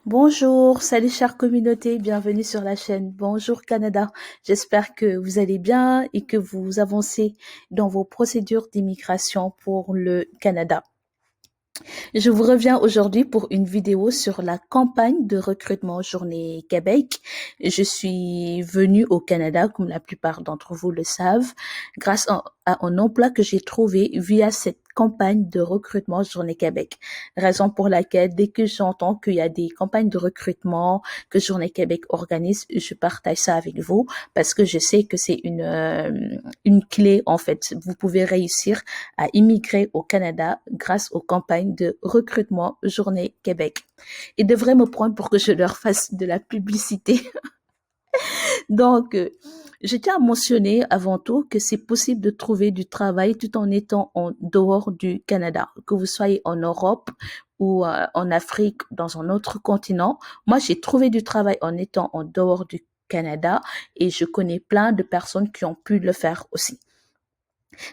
Bonjour, salut chère communauté, bienvenue sur la chaîne Bonjour Canada. J'espère que vous allez bien et que vous avancez dans vos procédures d'immigration pour le Canada. Je vous reviens aujourd'hui pour une vidéo sur la campagne de recrutement Journée Québec. Je suis venue au Canada, comme la plupart d'entre vous le savent, grâce à un emploi que j'ai trouvé via cette campagne de recrutement Journée Québec. Raison pour laquelle, dès que j'entends qu'il y a des campagnes de recrutement que Journée Québec organise, je partage ça avec vous parce que je sais que c'est une clé, en fait. Vous pouvez réussir à immigrer au Canada grâce aux campagnes de recrutement Journée Québec. Ils devraient me prendre pour que je leur fasse de la publicité. Donc, je tiens à mentionner avant tout que c'est possible de trouver du travail tout en étant en dehors du Canada, que vous soyez en Europe ou en Afrique, dans un autre continent. Moi, j'ai trouvé du travail en étant en dehors du Canada et je connais plein de personnes qui ont pu le faire aussi.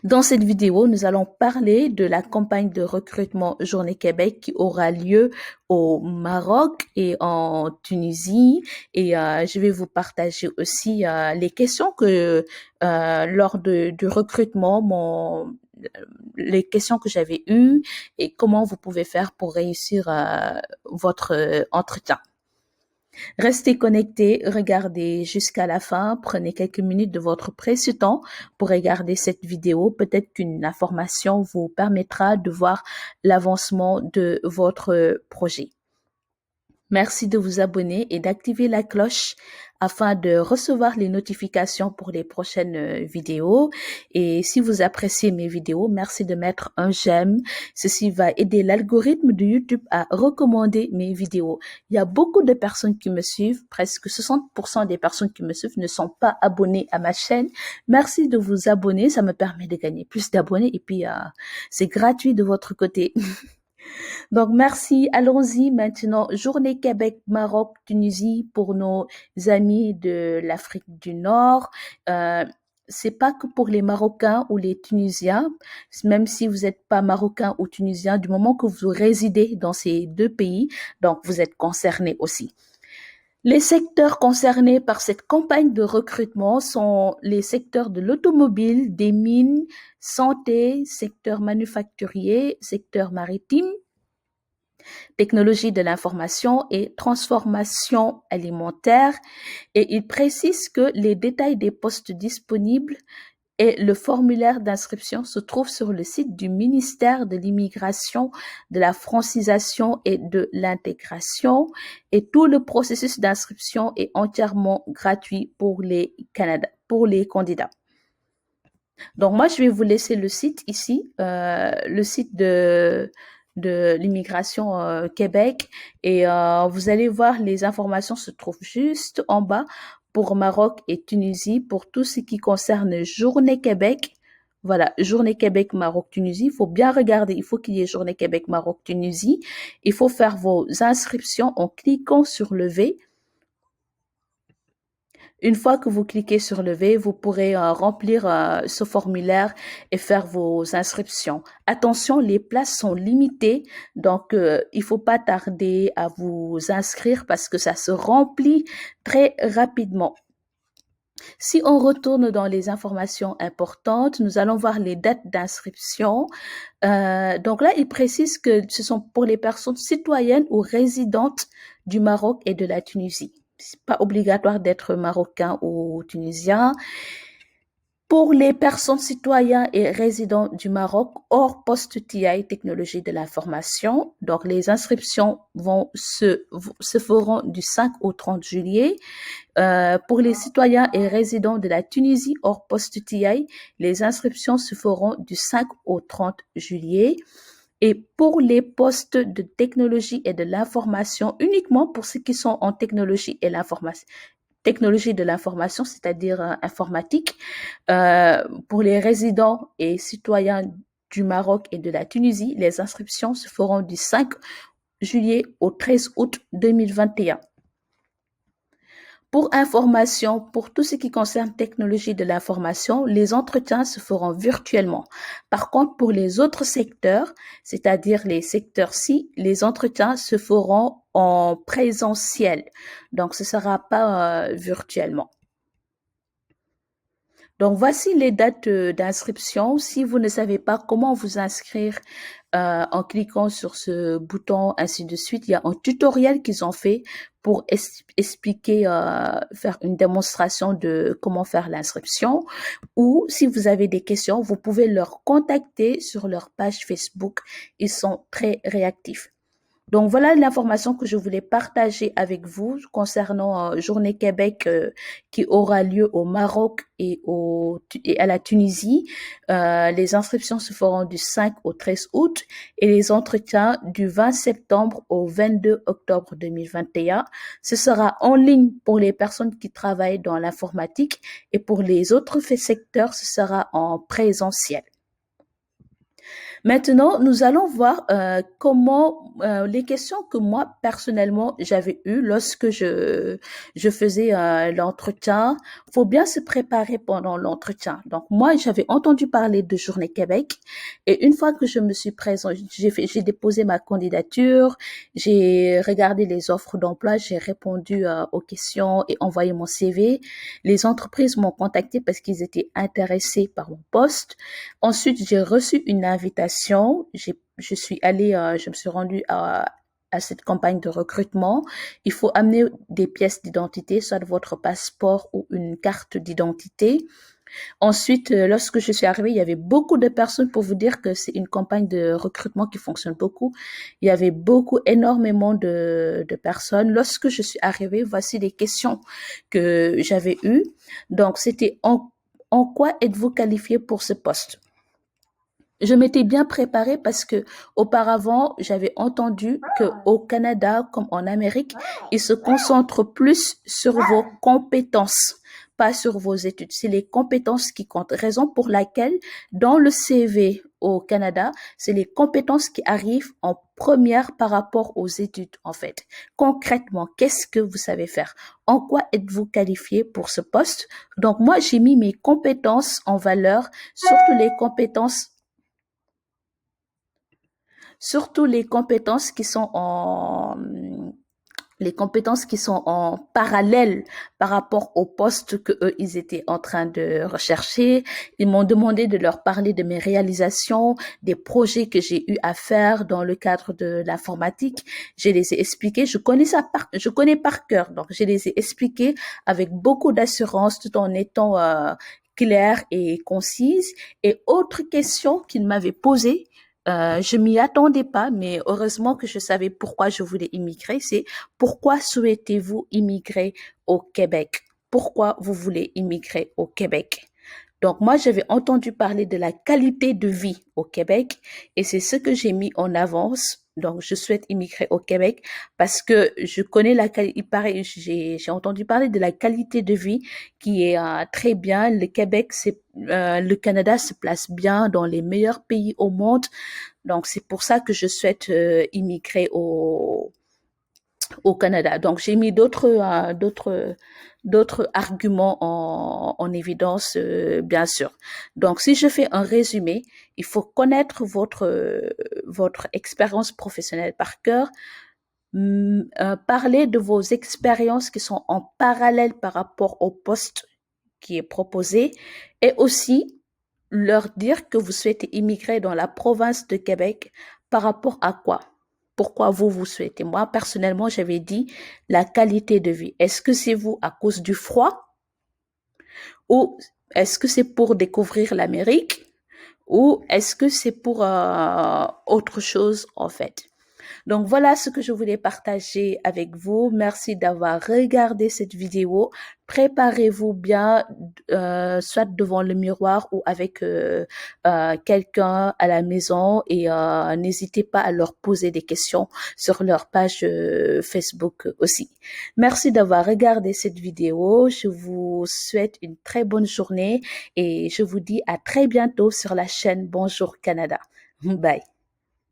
Dans cette vidéo, nous allons parler de la campagne de recrutement Journée Québec qui aura lieu au Maroc et en Tunisie. Et je vais vous partager aussi les questions que lors du recrutement, les questions que j'avais eues et comment vous pouvez faire pour réussir votre entretien. Restez connectés, regardez jusqu'à la fin, prenez quelques minutes de votre précieux temps pour regarder cette vidéo. Peut-être qu'une information vous permettra de voir l'avancement de votre projet. Merci de vous abonner et d'activer la cloche afin de recevoir les notifications pour les prochaines vidéos. Et si vous appréciez mes vidéos, merci de mettre un j'aime. Ceci va aider l'algorithme de YouTube à recommander mes vidéos. Il y a beaucoup de personnes qui me suivent, presque 60% des personnes qui me suivent ne sont pas abonnées à ma chaîne. Merci de vous abonner, ça me permet de gagner plus d'abonnés et puis c'est gratuit de votre côté. Donc, merci. Allons-y maintenant. Journée Québec, Maroc, Tunisie pour nos amis de l'Afrique du Nord. C'est pas que pour les Marocains ou les Tunisiens, même si vous n'êtes pas Marocain ou Tunisien, du moment que vous résidez dans ces deux pays, donc vous êtes concernés aussi. Les secteurs concernés par cette campagne de recrutement sont les secteurs de l'automobile, des mines, santé, secteur manufacturier, secteur maritime, technologie de l'information et transformation alimentaire. Et il précise que les détails des postes disponibles et le formulaire d'inscription se trouvent sur le site du ministère de l'Immigration, de la Francisation et de l'Intégration. Et tout le processus d'inscription est entièrement gratuit pour les candidats. Donc moi, je vais vous laisser le site ici, le site de l'immigration Québec et vous allez voir les informations se trouvent juste en bas pour Maroc et Tunisie pour tout ce qui concerne Journée Québec. Voilà, Journée Québec, Maroc, Tunisie. Il faut bien regarder, il faut qu'il y ait Journée Québec, Maroc, Tunisie. Il faut faire vos inscriptions en cliquant sur le V. Une fois que vous cliquez sur le V, vous pourrez remplir ce formulaire et faire vos inscriptions. Attention, les places sont limitées, donc il faut pas tarder à vous inscrire parce que ça se remplit très rapidement. Si on retourne dans les informations importantes, nous allons voir les dates d'inscription. Donc là, il précise que ce sont pour les personnes citoyennes ou résidentes du Maroc et de la Tunisie. C'est pas obligatoire d'être marocain ou tunisien. Pour les personnes citoyens et résidents du Maroc hors post-TI, technologie de l'information, donc les inscriptions se feront du 5 au 30 juillet. Pour les citoyens et résidents de la Tunisie hors post-TI, les inscriptions se feront du 5 au 30 juillet. Et pour les postes de technologie et de l'information, uniquement pour ceux qui sont en technologie et l'information, technologie de l'information, c'est-à-dire informatique, pour les résidents et citoyens du Maroc et de la Tunisie, les inscriptions se feront du 5 juillet au 13 août 2021. Pour information, pour tout ce qui concerne technologie de l'information, les entretiens se feront virtuellement. Par contre, pour les autres secteurs, c'est-à-dire les secteurs-ci, les entretiens se feront en présentiel. Donc, ce sera pas virtuellement. Donc, voici les dates d'inscription. Si vous ne savez pas comment vous inscrire en cliquant sur ce bouton, ainsi de suite, il y a un tutoriel qu'ils ont fait pour expliquer, faire une démonstration de comment faire l'inscription. Ou si vous avez des questions, vous pouvez leur contacter sur leur page Facebook. Ils sont très réactifs. Donc voilà l'information que je voulais partager avec vous concernant Journée Québec qui aura lieu au Maroc et à la Tunisie. Les inscriptions se feront du 5 au 13 août et les entretiens du 20 septembre au 22 octobre 2021. Ce sera en ligne pour les personnes qui travaillent dans l'informatique et pour les autres secteurs, ce sera en présentiel. Maintenant, nous allons voir comment les questions que moi personnellement j'avais eues lorsque je faisais l'entretien. Faut bien se préparer pendant l'entretien. Donc moi, j'avais entendu parler de Journée Québec et une fois que je me suis présentée, j'ai déposé ma candidature, j'ai regardé les offres d'emploi, j'ai répondu aux questions et envoyé mon CV. Les entreprises m'ont contacté parce qu'ils étaient intéressés par mon poste. Ensuite, j'ai reçu une invitation. Je suis allée, je me suis rendue à cette campagne de recrutement. Il faut amener des pièces d'identité, soit votre passeport ou une carte d'identité. Ensuite, lorsque je suis arrivée, il y avait beaucoup de personnes pour vous dire que c'est une campagne de recrutement qui fonctionne beaucoup. Il y avait énormément de personnes. Lorsque je suis arrivée, voici les questions que j'avais eues. Donc, c'était en quoi êtes-vous qualifié pour ce poste? Je m'étais bien préparée parce que auparavant, j'avais entendu que au Canada, comme en Amérique, ils se concentrent plus sur vos compétences, pas sur vos études. C'est les compétences qui comptent. Raison pour laquelle, dans le CV au Canada, c'est les compétences qui arrivent en première par rapport aux études, en fait. Concrètement, qu'est-ce que vous savez faire? En quoi êtes-vous qualifié pour ce poste? Donc, moi, j'ai mis mes compétences en valeur, surtout les compétences qui sont en parallèle par rapport au poste que eux ils étaient en train de rechercher. Ils m'ont demandé de leur parler de mes réalisations, des projets que j'ai eu à faire dans le cadre de l'informatique. Je les ai expliqués. Je connais par cœur, donc je les ai expliqués avec beaucoup d'assurance, tout en étant claire et concise. Et autre question qu'ils m'avaient posée. Je m'y attendais pas, mais heureusement que je savais pourquoi je voulais immigrer. C'est pourquoi souhaitez-vous immigrer au Québec? Pourquoi vous voulez immigrer au Québec? Donc moi, j'avais entendu parler de la qualité de vie au Québec et c'est ce que j'ai mis en avance. Donc, je souhaite immigrer au Québec parce que je connais il paraît, j'ai entendu parler de la qualité de vie qui est très bien. Le Canada se place bien dans les meilleurs pays au monde. Donc, c'est pour ça que je souhaite immigrer au Canada. Donc, j'ai mis d'autres arguments en évidence, bien sûr. Donc, si je fais un résumé, il faut connaître votre expérience professionnelle par cœur, parler de vos expériences qui sont en parallèle par rapport au poste qui est proposé et aussi leur dire que vous souhaitez immigrer dans la province de Québec par rapport à quoi? Pourquoi vous souhaitez? Moi, personnellement, j'avais dit la qualité de vie. Est-ce que c'est vous à cause du froid? Ou est-ce que c'est pour découvrir l'Amérique? Ou est-ce que c'est pour autre chose en fait? Donc voilà ce que je voulais partager avec vous. Merci d'avoir regardé cette vidéo. Préparez-vous bien, soit devant le miroir ou avec quelqu'un à la maison et n'hésitez pas à leur poser des questions sur leur page Facebook aussi. Merci d'avoir regardé cette vidéo. Je vous souhaite une très bonne journée et je vous dis à très bientôt sur la chaîne Bonjour Canada. Bye.